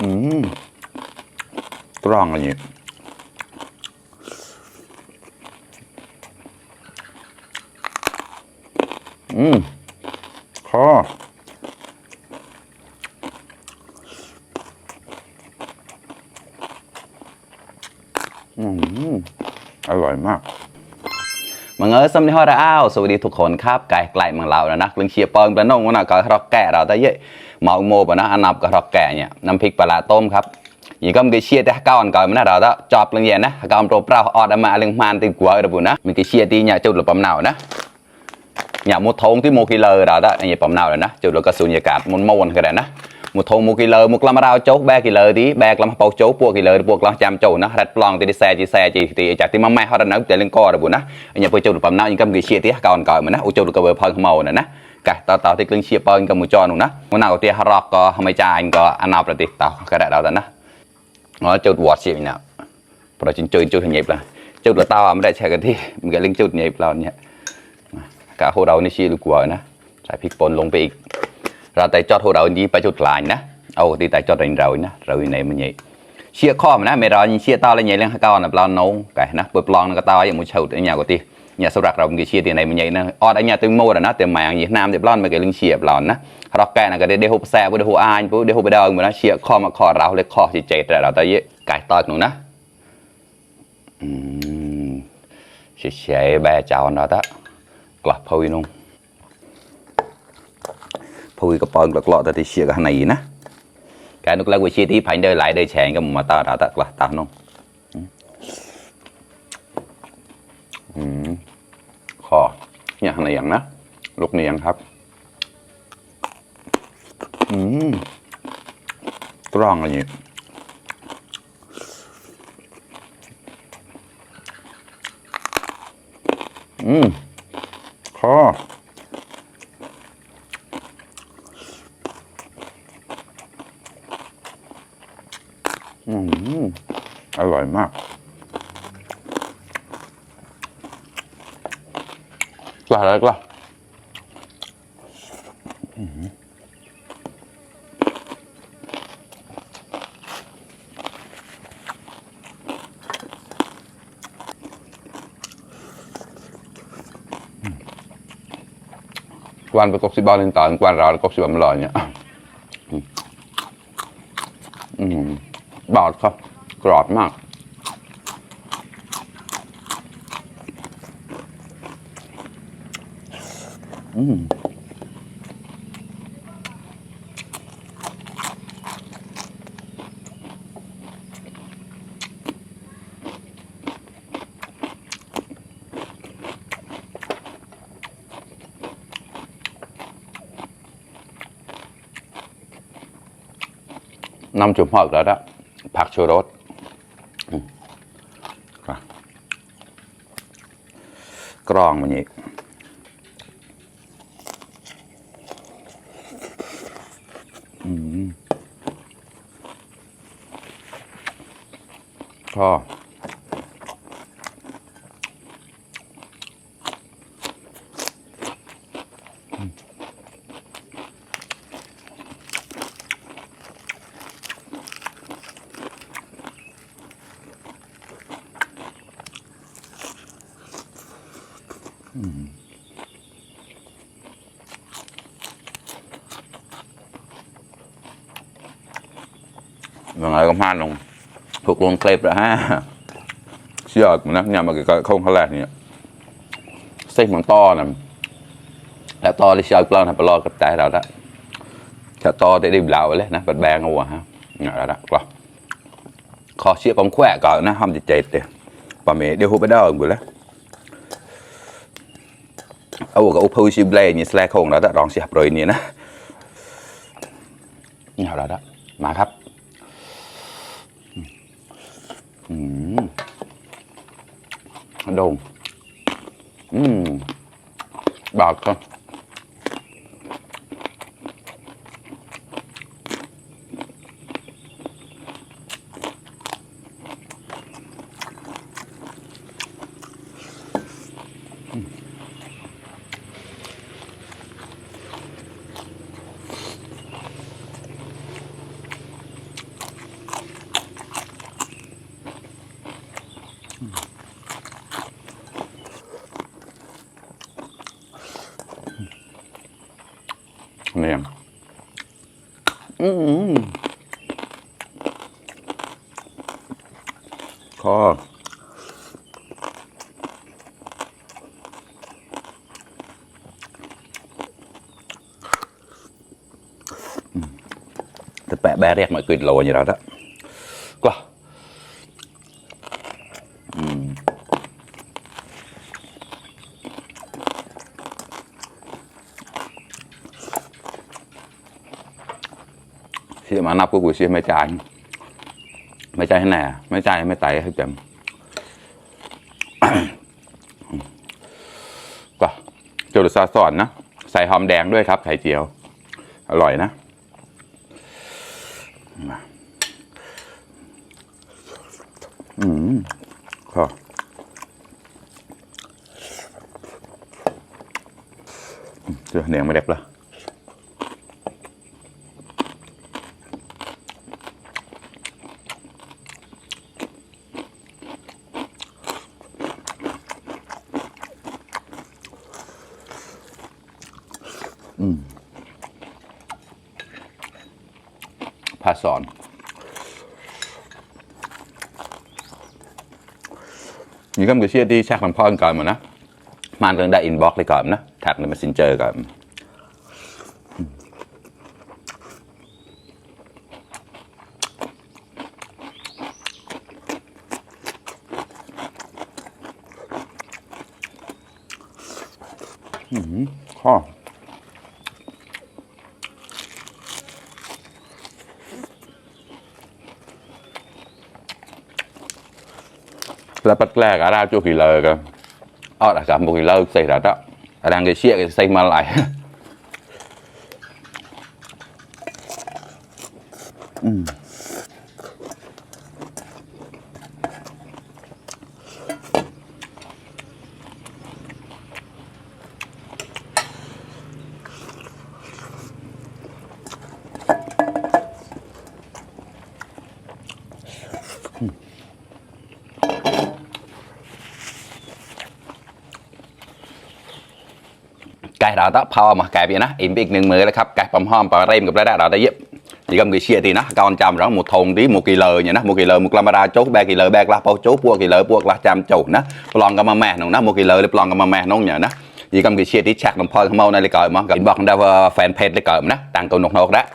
อืมกรองอะไรอย่างนี้คออร่อยมากมังเอ๋ยสมัยฮอร์อ้าวสวัสดีทุกคนครับไก่ไกลมังเราแล้วนะเรื่องเชียร์เปิงปลาโน่งวันน่ะก็รอกแก่เราแต่เยอะหมอโมปะนะอันนับก็รอกแก่เนี่ยน้ำพริกปลาต้มครับยิ่งก็มีเชียร์แต่ก้าวก่อนมันน่ะเราต้องจอบเรื่องเย็นนะก้าวโปรเปล่าออดมาเรื่องมันติดกัวระบุนะมีเชียร์ตีเนี่ยจุดหรือปั๊มหนาวนะเนี่ยมุดทงที่โมกิเลอร์เราต้องเนี่ยปั๊มหนาวเลยนะจุดหรือก็สูญญากาศมุนมวนก็ได้นะมุดทงโมกิเลอร์มุกลำเราโจ๊กแบกิเลอร์ที่แบกลำเปาโจ๊กพวกกิเลอร์พวกเราจำโจ๊กนะรัดปลองตีแซ่จีจากที่มั่งไม่เขาดันนักแต่เรื่องกอระบุนะเนี่ยไปจุดหรือปั๊มหนาวยิ่งก็มีเชียร์ที่ก้าวก่อนมันนะอุจุดหรือก็เบอร์พังขโมยนะกะต่อที่กลึงเชียร์เปิงกับมูจอนุนะมันเอาที่ฮารอกก็ทำไมจ่ายก็อันเอาประติต่อก็ได้เราแต่นะnóจุดวอดสิเนี่ยพอจริงจุดหยิบละจุดละเต้าไม่ได้ใช้กันที่มันก็เล่นจุดหยิบเราเนี่ยกะโหเรานี่ชี้ดูกลัวนะใส่พริกป่นลงไปอีกเราแต่จอดโหเรานี้ไปจุดหลายนะเอาตีแต่จอดเรานะเราอยู่ไหนมันใหญ่เชี่ยข้อมันนะไม่รอยิงเชี่ยเต้าอะไรใหญ่เรื่องก้าวนะเราโน้ไก่นะเปิดปลองก็เต้าอย่างมูเช่าอย่างเงี้ยก็ตีเนี่ยสำหรับเราเป็นเชี่ยที่ไหนมันใหญ่นะออดอันเนี้ยตึงโม่นะเต็มแมงยี่น้ำเต็มร้อนมันก็เรื่องเชี่ยเรานะเราแก่นะก็ได้หุบแซ่บได้หุบอายได้หุบไปเดินเหมือนนะเชี่ยข้อมาข้อเราเลยข้อที่เจ็ดแต่เราแต่เยอะไก่ตอดหนูนะเฉยๆแบบเจ้าเราแต่กลับพวินุ่งพวิกับปอนกลับแต่ที่เชี่ยกันไหนนะการนุกเล่าวิชีที่ผ่านเดินไหลเดินแฉงกับมาตาเราแต่กลับตานุ่งคอเนี่ยอะไรอย่างนะลูกเนียงครับตรองอะไรอย่างนี้คออร่อยมากกล้าแล้วกล้าquanไปกบสิบาลินต่างquanเรากบสิบามันลอยเนี่ยบอดครับกรอบมากน้ำจุ่มหอกแล้วนะผักชูรสกรองมันอีกก็ยังไงก็พลาดลงถูกลงเคลปแล้วฮะเชือกนะเนี่ยมันก็คงขนาดนี้เส้นมันต่อนะแล้วต่อที่เชือกเราทำไปรอกับใจเราละจะต่อได้ดิบเหลาเลยนะแบบแบงเอาวะฮะเนี่ยแล้วละก็ขอเชือกของแขวะก่อนนะทำจิตใจเตะป่าเมย์เดี๋ยวหูไปได้หมดแล้วเอากับอุปชิบเลยนี่สแลกคงแล้วแต่ลองเสียบเลยนี่นะนี่เอาแล้วมาครับโด่งบาดครับ คอจะแปะแบะเรียกมากินโลอย่างเราละก็เชื่อมานับกูเชื่อไม่จ่ายให้แน่ไม่จ่ายไม่ไต่ให้เต็มก็โจรซาสอนนะใส่หอมแดงด้วยครับไข่เจียวอร่อยนะก็เจอเนียงไม่เด็กละพาสอนนี่ก็มีเชื่อที่แชร์ของพ่อกันก่อนหมดนะมันก็ได้อินบ็อกซ์เลยก่อนนะแท็กใน Messenger ก่อนข้อแล้วปัดแรกอาราจูกี่เลยกันở cả một lâu xảy ra đó đang cái chia cái xây mà lạiไก่เราต้องพอมาไก่ไปนะอิ่มไปอีกหนึ่งมื้อแล้วครับไก่ปอมหอมปลาเร็มกับแล้วเราได้เยอะนี่ก็มีเชียร์ทีนะก่อนจำเราmột thùng tí 1 kgเนี่ยนะ1 kg 1 กรัมราโจ๊ก3 kg แบกละเปาโจ๊กพวกกิโลพวกละจำโจ๊กนะปลองกับมาแม่น้องนะ1 kg เลยปลองกับมาแม่น้องเนี่ยนะนี่ก็มีเชียร์ที่แช็กลำพอของเราในรายการมากับบอกได้ว่าแฟนเพจรายการนะต่างกันนกๆแล้ว